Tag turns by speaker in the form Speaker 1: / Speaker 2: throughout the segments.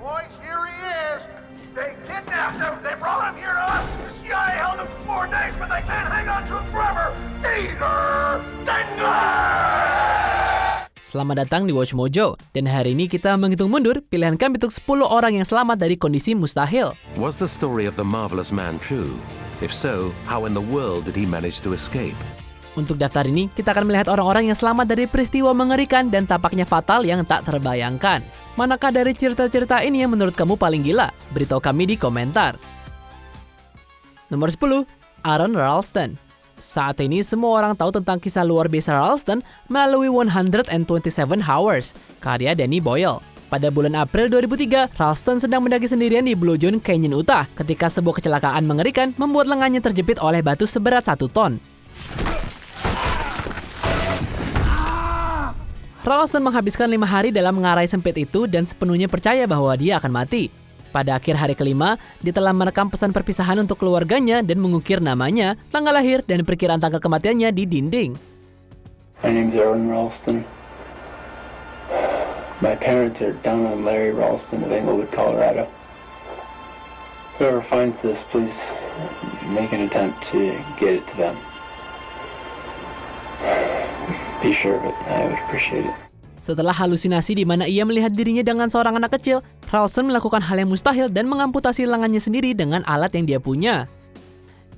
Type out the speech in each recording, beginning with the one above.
Speaker 1: boys, here he is. They kidnapped him. They brought him here to us. The CIA held him for 4 days, but they can't hang on to him forever. Dieter Dengler!
Speaker 2: Selamat datang di Watch Mojo, dan hari ini kita menghitung mundur pilihan kami untuk 10 orang yang selamat dari kondisi mustahil.
Speaker 3: Was the story of the marvelous man true? If so, how in the world did he manage to escape?
Speaker 2: Untuk daftar ini, kita akan melihat orang-orang yang selamat dari peristiwa mengerikan dan tampaknya fatal yang tak terbayangkan. Manakah dari cerita-cerita ini yang menurut kamu paling gila? Beritahu kami di komentar. Nomor 10, Aron Ralston. Saat ini semua orang tahu tentang kisah luar biasa Ralston melalui 127 Hours, karya Danny Boyle. Pada bulan April 2003, Ralston sedang mendaki sendirian di Blue John Canyon, Utah, ketika sebuah kecelakaan mengerikan membuat lengannya terjepit oleh batu seberat 1 ton. Ralston menghabiskan 5 hari dalam mengarai sempit itu dan sepenuhnya percaya bahwa dia akan mati. Pada akhir hari kelima, dia telah merekam pesan perpisahan untuk keluarganya dan mengukir namanya, tanggal lahir, dan perkiraan tanggal kematiannya di dinding.
Speaker 4: My name's Aron Ralston. My parents are Donna and Larry Ralston of Englewood, Colorado. Whoever finds this, please make an attempt to get it to them. Be sure of it. I would appreciate it.
Speaker 2: Setelah halusinasi di mana ia melihat dirinya dengan seorang anak kecil, Ralston melakukan hal yang mustahil dan mengamputasi lengannya sendiri dengan alat yang dia punya.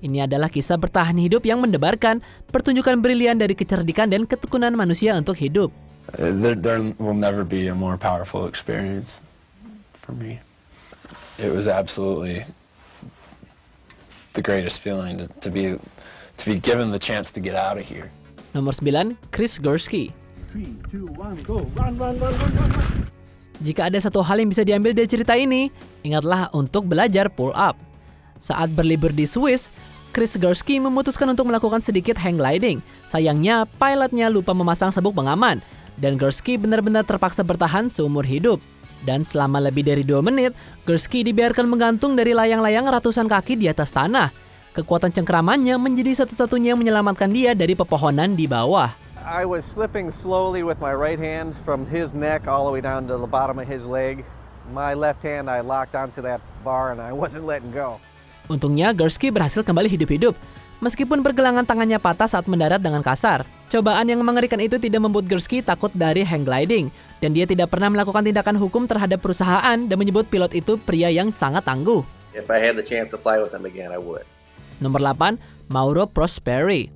Speaker 2: Ini adalah kisah bertahan hidup yang mendebarkan, pertunjukan brilian dari kecerdikan dan ketekunan manusia untuk hidup.
Speaker 4: There will never be a more powerful experience for me. It was absolutely the greatest feeling to be given the chance to get out of here.
Speaker 2: Nomor 9, Chris Gursky.
Speaker 5: 3, 2, 1, go! Run, run, run, run, run, run!
Speaker 2: Jika ada satu hal yang bisa diambil dari cerita ini, ingatlah untuk belajar pull up. Saat berlibur di Swiss, Chris Gursky memutuskan untuk melakukan sedikit hang gliding. Sayangnya, pilotnya lupa memasang sabuk pengaman, dan Gursky benar-benar terpaksa bertahan seumur hidup. Dan selama lebih dari 2 menit, Gursky dibiarkan menggantung dari layang-layang ratusan kaki di atas tanah. Kekuatan cengkeramannya menjadi satu-satunya yang menyelamatkan dia dari pepohonan di bawah.
Speaker 6: I was slipping slowly with my right hand from his neck all the way down to the bottom of his leg. My left hand I locked onto that bar and I wasn't letting go.
Speaker 2: Untungnya Gursky berhasil kembali hidup-hidup, meskipun pergelangan tangannya patah saat mendarat dengan kasar. Cobaan yang mengerikan itu tidak membuat Gursky takut dari hang gliding, dan dia tidak pernah melakukan tindakan hukum terhadap perusahaan dan menyebut pilot itu pria yang sangat tangguh.
Speaker 6: If I had the chance to fly with him again, I would.
Speaker 2: Nomor 8, Mauro Prosperi.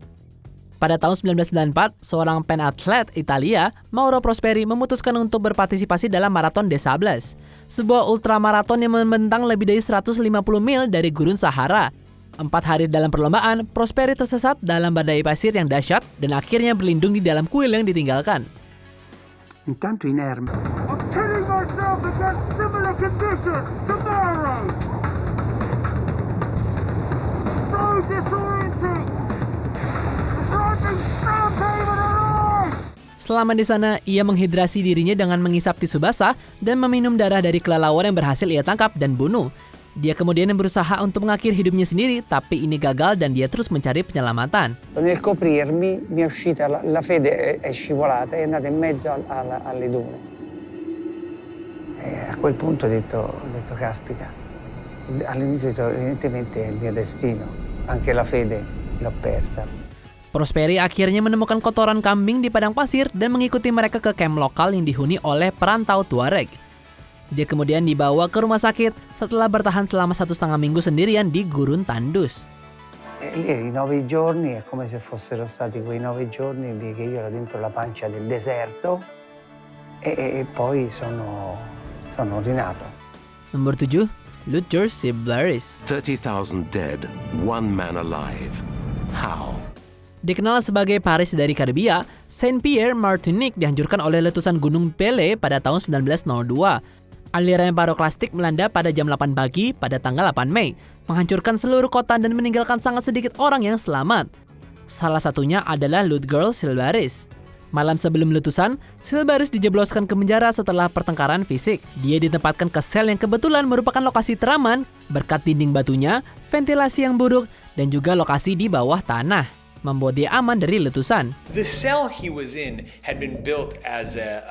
Speaker 2: Pada tahun 1994, seorang penatlet Italia, Mauro Prosperi memutuskan untuk berpartisipasi dalam Marathon des Sables, sebuah ultramaraton yang membentang lebih dari 150 mil dari gurun Sahara. 4 hari dalam perlombaan, Prosperi tersesat dalam badai pasir yang dahsyat dan akhirnya berlindung di dalam kuil yang ditinggalkan.
Speaker 5: Intanto inerme.
Speaker 1: I'm kidding myself against similar conditions tomorrow! So disorienting!
Speaker 2: Selama di sana, ia menghidrasi dirinya dengan mengisap tisu basah dan meminum darah dari kelelawar yang berhasil ia tangkap dan bunuh. Dia kemudian berusaha untuk mengakhiri hidupnya sendiri, tapi ini gagal dan dia terus mencari penyelamatan.
Speaker 7: Nel coprirmi, mi è uscita la fede è scivolata e è andata in mezzo alle dune. E a quel punto ho detto caspita, all'inizio ho detto evidentemente è il mio destino, anche la fede l'ho persa.
Speaker 2: Prosperi akhirnya menemukan kotoran kambing di padang pasir dan mengikuti mereka ke kamp lokal yang dihuni oleh perantau Tuareg. Dia kemudian dibawa ke rumah sakit setelah bertahan selama 1,5 minggu sendirian di gurun tandus.
Speaker 7: Lì i 9 giorni è come se fossero stati quei 9 giorni lì che io ero dentro la pancia del deserto e poi sono rinato.
Speaker 2: Nomor 7, Luther Siblaris.
Speaker 3: 30,000 dead, 1 man alive. How?
Speaker 2: Dikenal sebagai Paris dari Karibia, Saint-Pierre, Martinique dihancurkan oleh letusan Gunung Pelée pada tahun 1902. Aliran piroklastik melanda pada jam 8 pagi pada tanggal 8 Mei, menghancurkan seluruh kota dan meninggalkan sangat sedikit orang yang selamat. Salah satunya adalah Lutger Silbaris. Malam sebelum letusan, Silbaris dijebloskan ke penjara setelah pertengkaran fisik. Dia ditempatkan ke sel yang kebetulan merupakan lokasi teraman berkat dinding batunya, ventilasi yang buruk, dan juga lokasi di bawah tanah. membuat dia aman dari letusan.
Speaker 8: The cell he was in had been built as a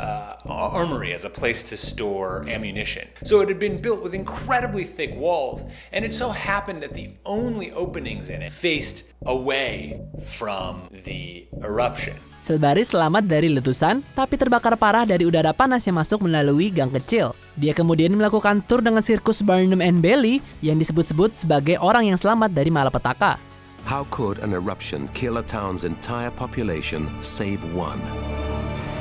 Speaker 8: armory, as a place to store ammunition. So it had been built with incredibly thick walls, and it so happened that the only openings in it faced away from the eruption.
Speaker 2: Sel-Baris selamat dari letusan, tapi terbakar parah dari udara panas yang masuk melalui gang kecil. Dia kemudian melakukan tur dengan sirkus Barnum and Bailey yang disebut-sebut sebagai orang yang selamat dari malapetaka.
Speaker 3: How could an eruption kill a town's entire population save one?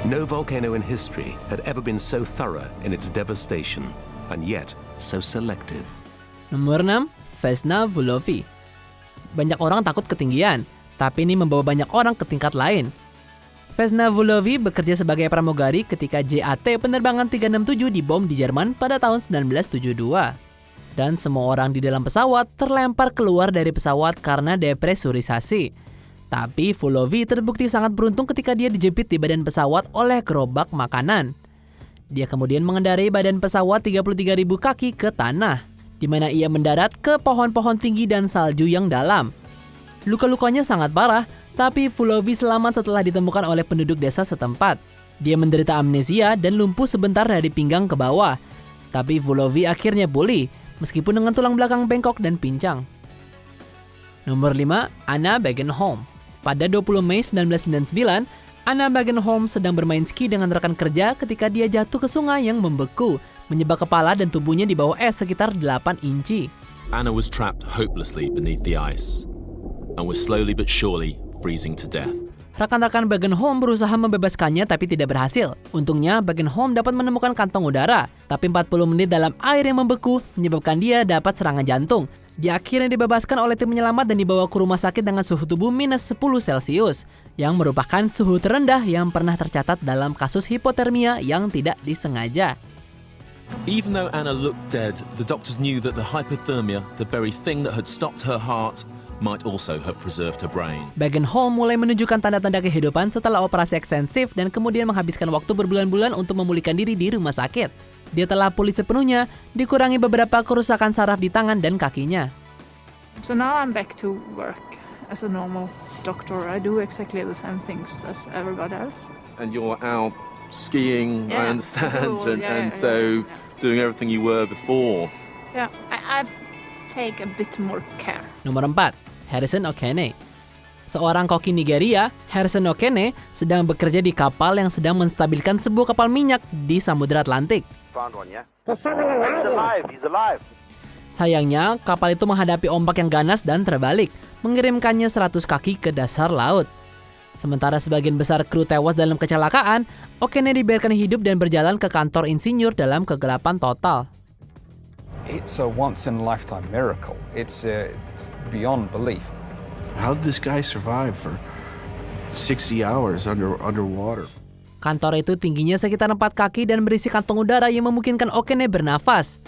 Speaker 3: No volcano in history had ever been so thorough in its devastation, and yet so selective.
Speaker 2: Nomor 6, Vesna Vulovi. Banyak orang takut ketinggian, tapi ini membawa banyak orang ke tingkat lain. Vesna Vulovi bekerja sebagai pramugari ketika JAT penerbangan 367 dibom di Jerman pada tahun 1972. Dan semua orang di dalam pesawat terlempar keluar dari pesawat karena depresurisasi. Tapi Vulovi terbukti sangat beruntung ketika dia dijepit di badan pesawat oleh gerobak makanan. Dia kemudian mengendarai badan pesawat 33.000 kaki ke tanah, di mana ia mendarat ke pohon-pohon tinggi dan salju yang dalam. Luka-lukanya sangat parah, tapi Vulovi selamat setelah ditemukan oleh penduduk desa setempat. Dia menderita amnesia dan lumpuh sebentar dari pinggang ke bawah. Tapi Vulovi akhirnya pulih, meskipun dengan tulang belakang bengkok dan pincang. Nomor 5, Anna Bagenholm. Pada 20 Mei 1999, Anna Bagenholm sedang bermain ski dengan rekan kerja ketika dia jatuh ke sungai yang membeku, menyebab kepala dan tubuhnya di bawah es sekitar 8 inci.
Speaker 9: Anna was trapped hopelessly beneath the ice and was slowly but surely freezing to death.
Speaker 2: Rekan-rekan Bagenholm berusaha membebaskannya tapi tidak berhasil. Untungnya Bagenholm dapat menemukan kantong udara, tapi 40 menit dalam air yang membeku menyebabkan dia dapat serangan jantung. Dia akhirnya dibebaskan oleh tim penyelamat dan dibawa ke rumah sakit dengan suhu tubuh minus 10 Celcius, yang merupakan suhu terendah yang pernah tercatat dalam kasus hipotermia yang tidak disengaja.
Speaker 9: Even though Anna looked dead, the doctors knew that the hypothermia, the very thing that had stopped her heart, might also have preserved her brain.
Speaker 2: Bagenholm mulai menunjukkan tanda-tanda kehidupan setelah operasi ekstensif dan kemudian menghabiskan waktu berbulan-bulan untuk memulihkan diri di rumah sakit. Dia telah pulih sepenuhnya, dikurangi beberapa kerusakan saraf di tangan dan kakinya.
Speaker 10: So now I'm back to work as a normal doctor. I do exactly the same things as everybody else.
Speaker 9: And you're out skiing,
Speaker 10: Yeah,
Speaker 9: I understand,
Speaker 10: cool,
Speaker 9: and so doing everything you were before.
Speaker 10: Yeah, I take a bit more care.
Speaker 2: Nomor 4, Harrison Okene. Seorang koki Nigeria, Harrison Okene sedang bekerja di kapal yang sedang menstabilkan sebuah kapal minyak di Samudra Atlantik.
Speaker 1: Found one, yeah? He's alive.
Speaker 2: Sayangnya, kapal itu menghadapi ombak yang ganas dan terbalik, mengirimkannya 100 kaki ke dasar laut. Sementara sebagian besar kru tewas dalam kecelakaan, Okene dibiarkan hidup dan berjalan ke kantor insinyur dalam kegelapan total.
Speaker 11: It's a once-in-a-lifetime miracle. It's beyond belief.
Speaker 12: How did this guy survive for 60 hours underwater?
Speaker 2: Kantor itu tingginya sekitar 4 kaki dan berisi kantong udara yang memungkinkan Okene bernafas.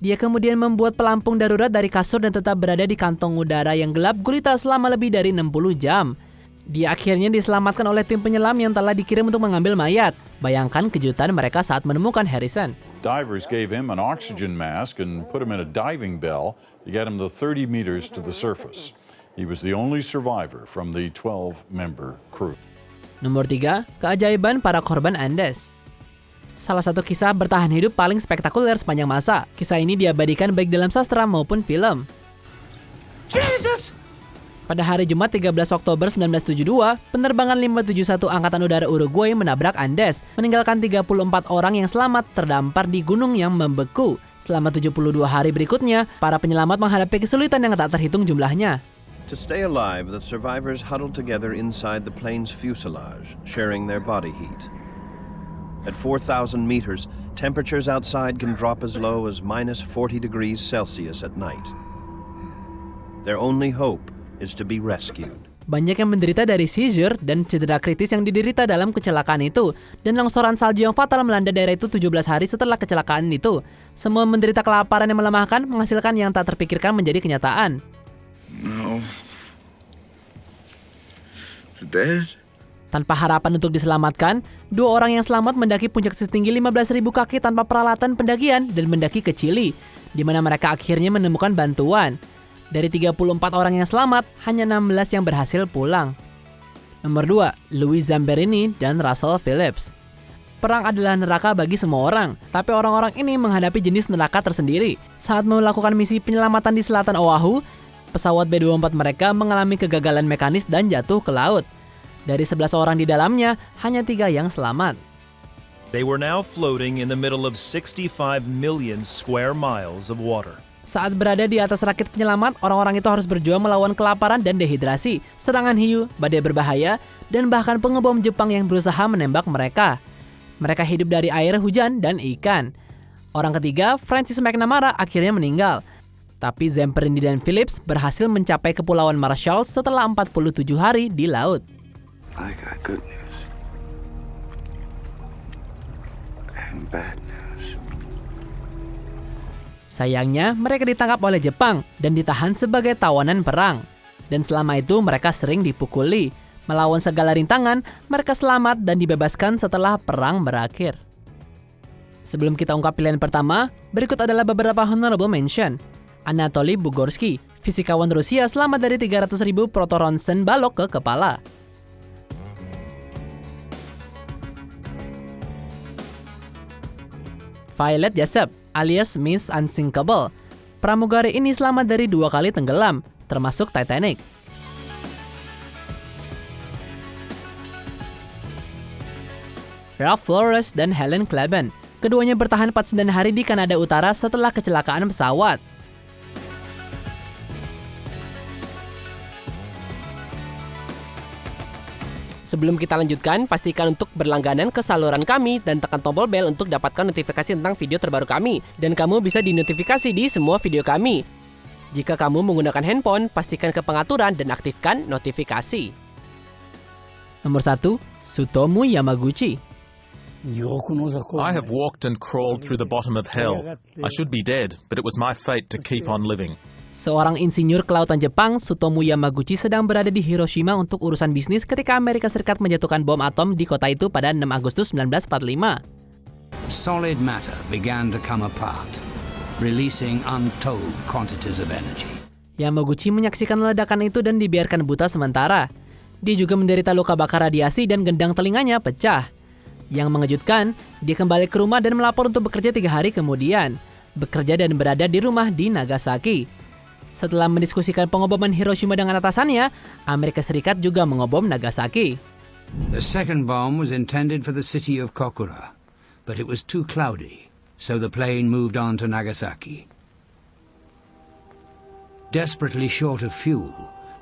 Speaker 2: Dia kemudian membuat pelampung darurat dari kasur dan tetap berada di kantong udara yang gelap gulita selama lebih dari 60 jam. Dia akhirnya diselamatkan oleh tim penyelam yang telah dikirim untuk mengambil mayat. Bayangkan kejutan mereka saat menemukan Harrison.
Speaker 13: Divers gave him an oxygen mask and put him in a diving bell to get him to 30 meters to the surface. He was the only survivor from the 12-member crew.
Speaker 2: Nomor 3, keajaiban para korban Andes. Salah satu kisah bertahan hidup paling spektakuler sepanjang masa. Kisah ini diabadikan baik dalam sastra maupun film.
Speaker 1: Jesus!
Speaker 2: Pada hari Jumat 13 Oktober 1972, penerbangan 571 Angkatan Udara Uruguay menabrak Andes, meninggalkan 34 orang yang selamat terdampar di gunung yang membeku. Selama 72 hari berikutnya, para penyelamat menghadapi kesulitan yang tak terhitung jumlahnya.
Speaker 14: To stay alive, the survivors huddled together inside the plane's fuselage, sharing their body heat. At 4,000 meters, temperatures outside can drop as low as minus 40 degrees Celsius at night. Their only hope is to be rescued.
Speaker 2: Banyak yang menderita dari seizure dan cedera kritis yang diderita dalam kecelakaan itu, dan longsoran salju yang fatal melanda daerah itu 17 hari setelah kecelakaan itu. Semua menderita kelaparan yang melemahkan, menghasilkan yang tak terpikirkan menjadi kenyataan.
Speaker 12: No. Dead?
Speaker 2: Tanpa harapan untuk diselamatkan, 2 orang yang selamat mendaki puncak setinggi 15.000 kaki tanpa peralatan pendakian dan mendaki ke Chili, di mana mereka akhirnya menemukan bantuan. Dari 34 orang yang selamat, hanya 16 yang berhasil pulang. Nomor 2, Louis Zamperini dan Russell Phillips. Perang adalah neraka bagi semua orang, tapi orang-orang ini menghadapi jenis neraka tersendiri. Saat melakukan misi penyelamatan di selatan Oahu, pesawat B-24 mereka mengalami kegagalan mekanis dan jatuh ke laut. Dari 11 orang di dalamnya, hanya 3 yang selamat.
Speaker 15: They were now floating in the middle of 65 million square miles of water.
Speaker 2: Saat berada di atas rakit penyelamat, orang-orang itu harus berjuang melawan kelaparan dan dehidrasi, serangan hiu, badai berbahaya, dan bahkan pengebom Jepang yang berusaha menembak mereka. Mereka hidup dari air, hujan, dan ikan. Orang ketiga, Francis McNamara, akhirnya meninggal. Tapi Zamperini dan Phillips berhasil mencapai Kepulauan Marshall setelah 47 hari di laut.
Speaker 16: I got good news and bad news.
Speaker 2: Sayangnya, mereka ditangkap oleh Jepang dan ditahan sebagai tawanan perang. Dan selama itu mereka sering dipukuli. Melawan segala rintangan, mereka selamat dan dibebaskan setelah perang berakhir. Sebelum kita ungkap pilihan pertama, berikut adalah beberapa honorable mention. Anatoly Bugorsky, fisikawan Rusia selamat dari 300.000 proton-Ronsen balok ke kepala. Violet Jessup, alias Miss Unsinkable. Pramugari ini selamat dari 2 kali tenggelam, termasuk Titanic. Ralph Flores dan Helen Kleben. Keduanya bertahan 49 hari di Kanada Utara setelah kecelakaan pesawat.
Speaker 17: Sebelum kita lanjutkan, pastikan untuk berlangganan ke saluran kami dan tekan tombol bel untuk dapatkan notifikasi tentang video terbaru kami. Dan kamu bisa dinotifikasi di semua video kami. Jika kamu menggunakan handphone, pastikan ke pengaturan dan aktifkan notifikasi.
Speaker 2: Nomor 1, Tsutomu Yamaguchi.
Speaker 9: I have walked and crawled through the bottom of hell. I should be dead, but it was my fate to keep on living.
Speaker 2: Seorang insinyur kelautan Jepang, Tsutomu Yamaguchi, sedang berada di Hiroshima untuk urusan bisnis ketika Amerika Serikat menjatuhkan bom atom di kota itu pada 6 Agustus 1945.
Speaker 18: Solid matter began to come apart, releasing untold quantities of energy.
Speaker 2: Yamaguchi menyaksikan ledakan itu dan dibiarkan buta sementara. Dia juga menderita luka bakar radiasi dan gendang telinganya pecah. Yang mengejutkan, dia kembali ke rumah dan melapor untuk bekerja 3 hari kemudian. Bekerja dan berada di rumah di Nagasaki. Setelah mendiskusikan pengoboman Hiroshima dengan atasannya, Amerika Serikat juga mengobom Nagasaki.
Speaker 18: The second bomb was intended for the city of Kokura, but it was too cloudy, so the plane moved on to Nagasaki. Desperately short of fuel,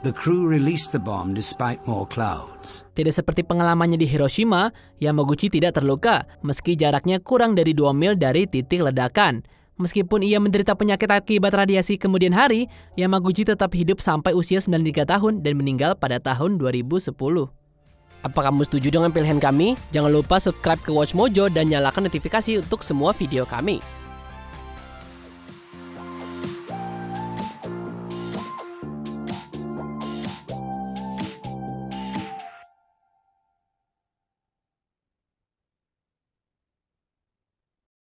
Speaker 18: the crew released the bomb despite more clouds.
Speaker 2: Tidak seperti pengalamannya di Hiroshima, Yamaguchi tidak terluka, meski jaraknya kurang dari 2 mil dari titik ledakan. Meskipun ia menderita penyakit akibat radiasi kemudian hari, Yamaguchi tetap hidup sampai usia 93 tahun dan meninggal pada tahun 2010.
Speaker 17: Apa kamu setuju dengan pilihan kami? Jangan lupa subscribe ke Watch Mojo dan nyalakan notifikasi untuk semua video kami.